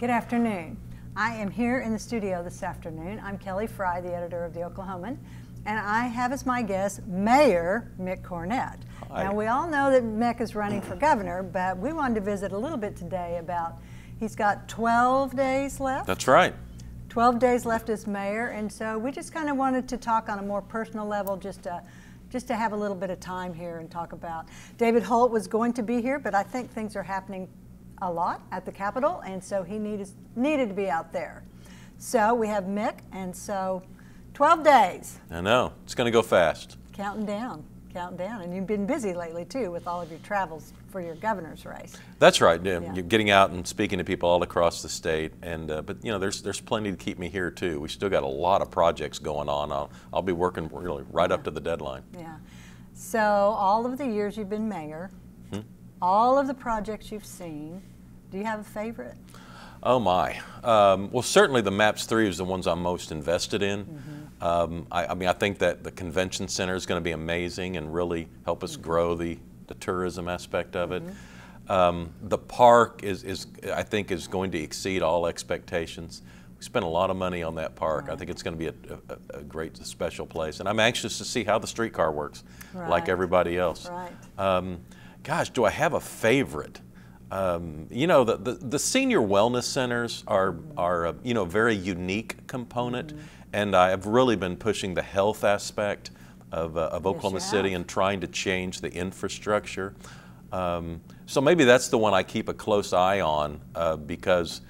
Good afternoon. I am here in the studio this afternoon. I'm Kelly Fry, the editor of the Oklahoman, and I have as my guest Mayor Mick Cornett. Hi. Now, we all know that Mick is running for governor, but we wanted to visit a little bit today about, he's got 12 days left. That's right. 12 days left as mayor, and so we just kind of wanted to talk on a more personal level, just to have a little bit of time here and talk about. David Holt was going to be here, but I think things are happening a lot at the Capitol, and so he needed to be out there. So we have Mick, and so 12 days. I know, it's going to go fast. Counting down, and you've been busy lately too with all of your travels for your governor's race. That's right. Yeah. You're getting out and speaking to people all across the state, and but you know, there's plenty to keep me here too. We still got a lot of projects going on. I'll be working really right up to the deadline. Yeah. So all of the years you've been mayor, all of the projects you've seen, do you have a favorite? Oh my. Well, certainly the MAPS 3 is the ones I'm most invested in. I mean, I think that the convention center is going to be amazing and really help us grow the tourism aspect of it. The park I think is going to exceed all expectations. We spent a lot of money on that park. I think it's going to be a great, special place. And I'm anxious to see how the streetcar works, like everybody else. Gosh, do I have a favorite? You know, the senior wellness centers are you know, a very unique component, and I've really been pushing the health aspect of Oklahoma City and trying to change the infrastructure. So maybe that's the one I keep a close eye on because,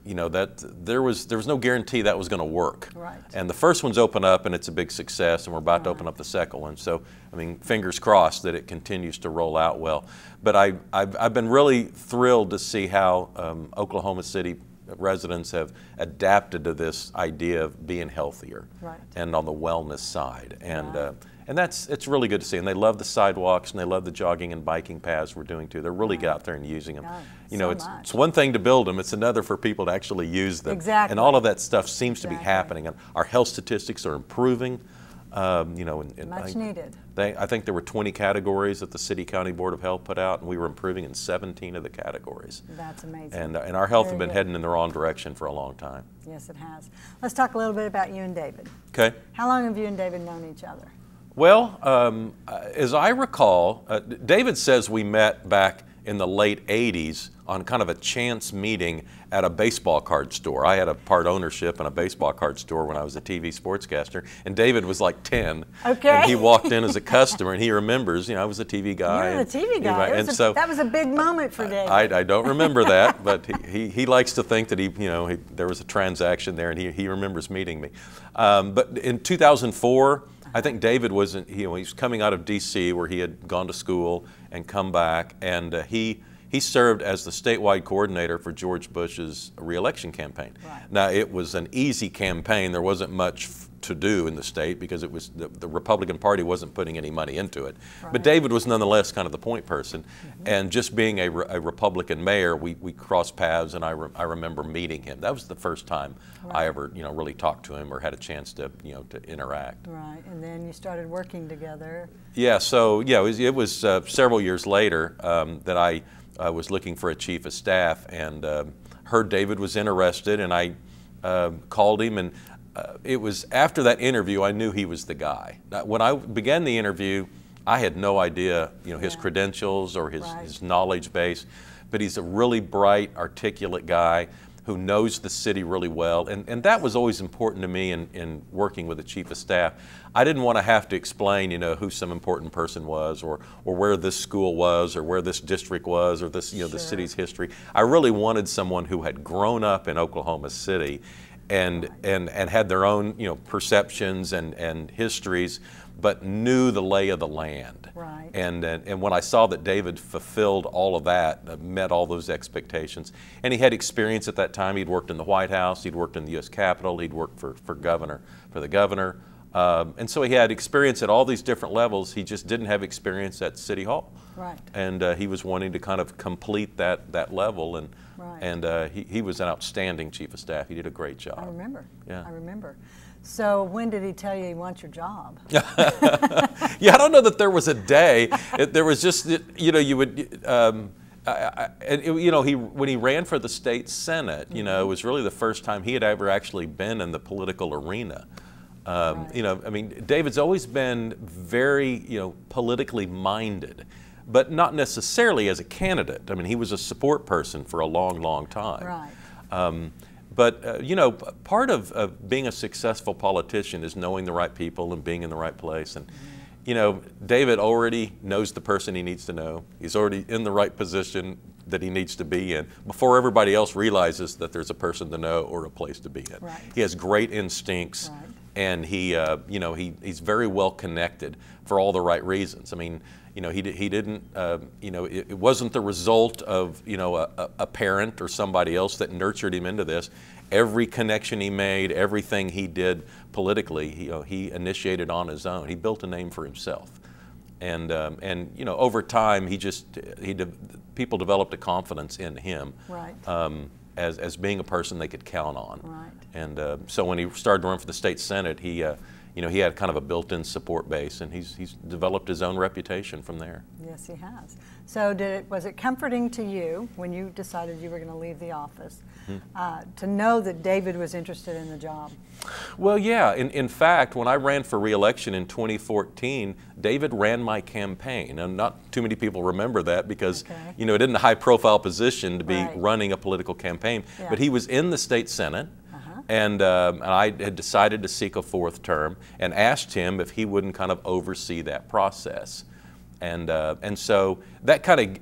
you know, that there was no guarantee that was going to work. And the first one's opened up and it's a big success, and we're about to open up the second one. So, I mean, fingers crossed that it continues to roll out well. But I've been really thrilled to see how Oklahoma City residents have adapted to this idea of being healthier and on the wellness side. And it's really good to see. And they love the sidewalks and they love the jogging and biking paths we're doing too. They're really get out there and using them. You know, it's one thing to build them, it's another for people to actually use them. And all of that stuff seems to be happening. And our health statistics are improving. You know, much needed. I think there were 20 categories that the City County Board of Health put out, and we were improving in 17 of the categories. That's amazing. And our health have been heading in the wrong direction for a long time. Yes, it has. Let's talk a little bit about you and David. Okay. How long have you and David known each other? Well, as I recall, David says we met back in the late 80s on kind of a chance meeting at a baseball card store. I had a part ownership in a baseball card store when I was a TV sportscaster, and David was like 10. And he walked in as a customer, and he remembers, you know, I was a TV guy. You were the TV guy. That was a big moment for David. I don't remember that, but he likes to think that there was a transaction there, and he remembers meeting me. But in 2004, I think David he was coming out of D.C. where he had gone to school and come back, and he served as the statewide coordinator for George Bush's re-election campaign. Now, it was an easy campaign. There wasn't much to do in the state because it was the Republican Party wasn't putting any money into it. But David was nonetheless kind of the point person, and just being a Republican mayor, we crossed paths, and I remember meeting him. That was the first time I ever, you know, really talked to him or had a chance to, you know, to interact. And then you started working together. Yeah, so yeah, it was several years later that I was looking for a chief of staff, and heard David was interested, and I called him, and it was after that interview I knew he was the guy. Now, when I began the interview, I had no idea, you know, his credentials or his knowledge base, but he's a really bright, articulate guy who knows the city really well, and that was always important to me in working with the chief of staff. I didn't want to have to explain, you know, who some important person was, or where this school was, or where this district was, or this, you know, the city's history. I really wanted someone who had grown up in Oklahoma City and had their own, you know, perceptions and histories, but knew the lay of the land. And when I saw that David fulfilled all of that, met all those expectations, and he had experience at that time. He'd worked in the White House, he'd worked in the U.S. Capitol, he'd worked for the governor, and so he had experience at all these different levels. He just didn't have experience at City Hall. And he was wanting to kind of complete that level, and he was an outstanding chief of staff. He did a great job. I remember. I remember. So when did he tell you he wants your job? Yeah, I don't know that there was a day. There was just, you know, you would, when he ran for the state Senate, it was really the first time he had ever actually been in the political arena. Right. David's always been very, politically minded, but not necessarily as a candidate. He was a support person for a long, long time. Right. Part of being a successful politician is knowing the right people and being in the right place. And, David already knows the person he needs to know. He's already in the right position that he needs to be in before everybody else realizes that there's a person to know or a place to be in. Right. He has great instincts, right. and he's very well connected for all the right reasons. He didn't, it wasn't the result of, a parent or somebody else that nurtured him into this. Every connection he made, everything he did politically, he initiated on his own. He built a name for himself. And over time, people developed a confidence in him. Right. As being a person they could count on. Right. And so when he started to run for the state Senate, he had kind of a built-in support base, and he's developed his own reputation from there. Yes, he has. So was it comforting to you when you decided you were going to leave the office to know that David was interested in the job? Well, yeah. In fact, when I ran for re-election in 2014, David ran my campaign. And not too many people remember that because, okay. It isn't a high-profile position to be right. running a political campaign. Yeah. But he was in the state Senate. And I had decided to seek a fourth term and asked him if he wouldn't kind of oversee that process. And so that kind of,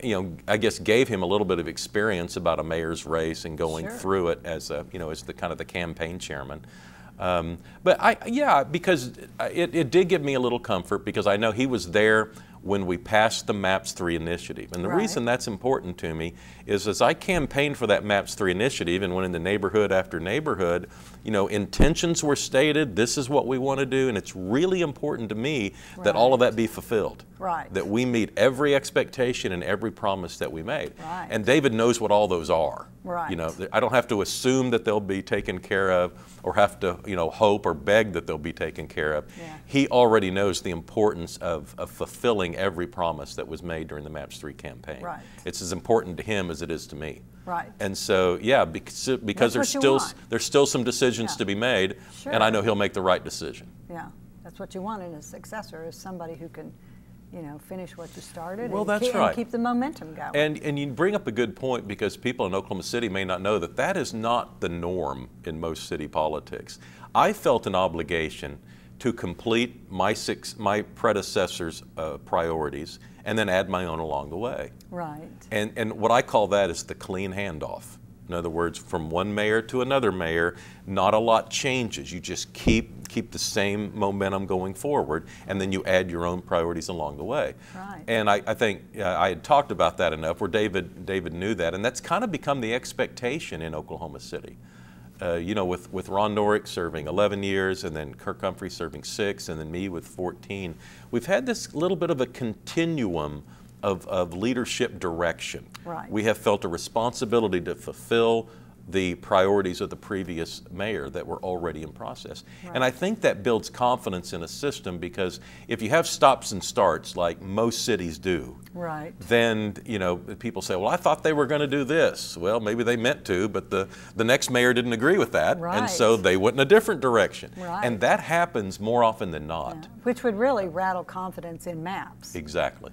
I guess gave him a little bit of experience about a mayor's race and going sure. through it as as the kind of the campaign chairman. Because it did give me a little comfort because I know he was there when we passed the MAPS 3 initiative. And the right. reason that's important to me is as I campaigned for that MAPS 3 initiative and went into neighborhood after neighborhood, intentions were stated, this is what we want to do, and it's really important to me right. that all of that be fulfilled. Right. That we meet every expectation and every promise that we made. Right. And David knows what all those are. Right. I don't have to assume that they'll be taken care of or have to, hope or beg that they'll be taken care of. Yeah. He already knows the importance of fulfilling every promise that was made during the MAPS 3 campaign. Right. It's as important to him as it is to me. Right. And so, yeah, because there's still some decisions yeah. to be made, sure. and I know he'll make the right decision. Yeah, that's what you want in a successor, is somebody who can, finish what you started Well, and, that's right. and keep the momentum going. And you bring up a good point because people in Oklahoma City may not know that is not the norm in most city politics. I felt an obligation to complete my predecessor's priorities and then add my own along the way. Right. And what I call that is the clean handoff. In other words, from one mayor to another mayor, not a lot changes. You just keep the same momentum going forward, and then you add your own priorities along the way. Right. And I think I had talked about that enough where David knew that, and that's kind of become the expectation in Oklahoma City. With Ron Norick serving 11 years, and then Kirk Humphrey serving 6, and then me with 14, we've had this little bit of a continuum of leadership direction. Right. We have felt a responsibility to fulfill the priorities of the previous mayor that were already in process. Right. And I think that builds confidence in a system because if you have stops and starts like most cities do, right. then people say, well, I thought they were going to do this. Well, maybe they meant to, but the next mayor didn't agree with that, right. and so they went in a different direction. Right. And that happens more often than not. Yeah. Which would really rattle confidence in MAPS. Exactly.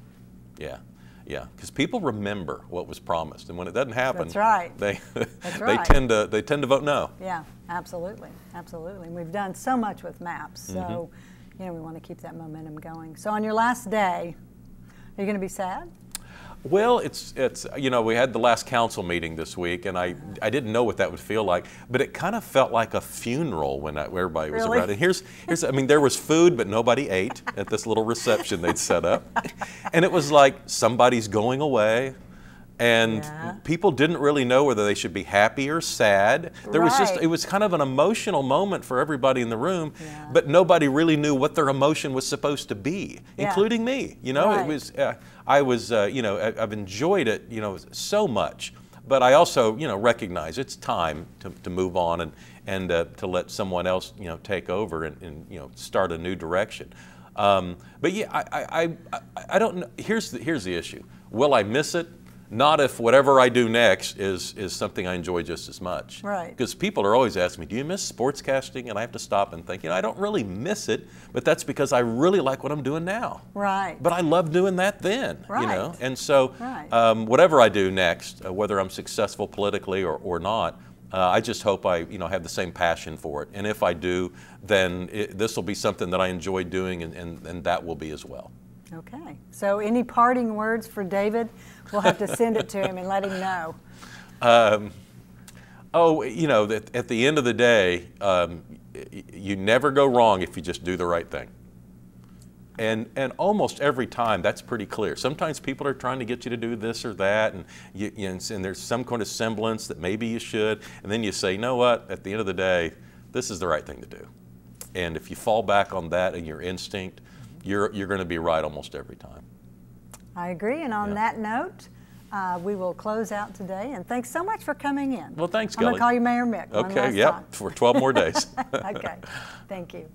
Yeah, because people remember what was promised, and when it doesn't happen, that's right. They that's they right. tend to vote no. Yeah, absolutely. And we've done so much with MAPS, so we want to keep that momentum going. So on your last day, are you going to be sad? Well, it's we had the last council meeting this week, and I didn't know what that would feel like, but it kind of felt like a funeral when everybody was really? around. And here's there was food, but nobody ate at this little reception they'd set up, and it was like somebody's going away, and people didn't really know whether they should be happy or sad. There was it was kind of an emotional moment for everybody in the room, but nobody really knew what their emotion was supposed to be, including me. It was. I've enjoyed it, so much, but I also, recognize it's time to move on and to let someone else, take over and start a new direction. But yeah, I don't know. Here's the issue. Will I miss it? Not if whatever I do next is something I enjoy just as much. Right. Because people are always asking me, do you miss sportscasting? And I have to stop and think, I don't really miss it, but that's because I really like what I'm doing now. Right. But I love doing that then, Right. And so Right. whatever I do next, whether I'm successful politically or not, I just hope I have the same passion for it. And if I do, then this will be something that I enjoy doing, and that will be as well. Okay. So any parting words for David? We'll have to send it to him and let him know. At the end of the day, you never go wrong if you just do the right thing. And almost every time, that's pretty clear. Sometimes people are trying to get you to do this or that, and and there's some kind of semblance that maybe you should, and then you say, you know what, at the end of the day, this is the right thing to do. And if you fall back on that and your instinct, you're going to be right almost every time. I agree, and on that note, we will close out today, and thanks so much for coming in. Well, thanks, I'm going Kelly. to call you Mayor Mick one last Okay, time. for 12 more days. Okay, thank you.